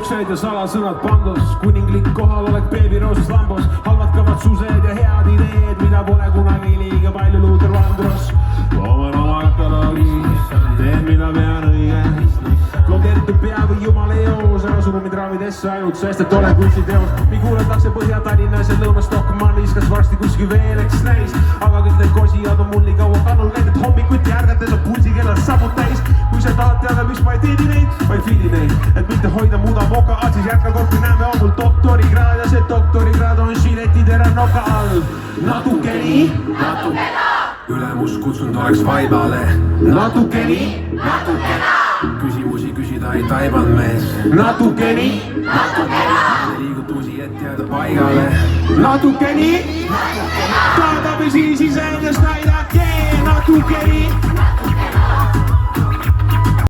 uksed ja salasõnad pandus, kuninglik kohalolek beebiroosas lambos, halvad kavatsused ja head ideed, mida pole kunagi liiga palju Luther Vandross. Looman oma kataloogi, teen mida pean õige, blokeeritud pea või jumala eos, ära suru mind raamidesse ainult, sest et olen kunstiteos. Mi kuulatakse Põhja-Tallinnas ja Lõuna-Stockmannis, kas varsti kuskil veel eks näis, aga kõik need kosijad on mul nii kaua kannul need, et hommikuti ärgates on pulsikellad sabud täis. Kui sa tahad teada, miks ma ei teedi neid, ma ei fiili neid, et mitte hoida muuda moka all, siis jätka kord, kui näeme, on mul doktorikraad ja see doktorikraad on žiletidera noka all. Natukeni, natukena, ülemus kutsunud oleks vaibale. Natukeni, natukena, küsimusi küsida ei taiban mees. Natukeni, natukena, liigutusi et jääda paigale. Natukeni, natukena, tahab või siis iseendast näidake. Natukeni,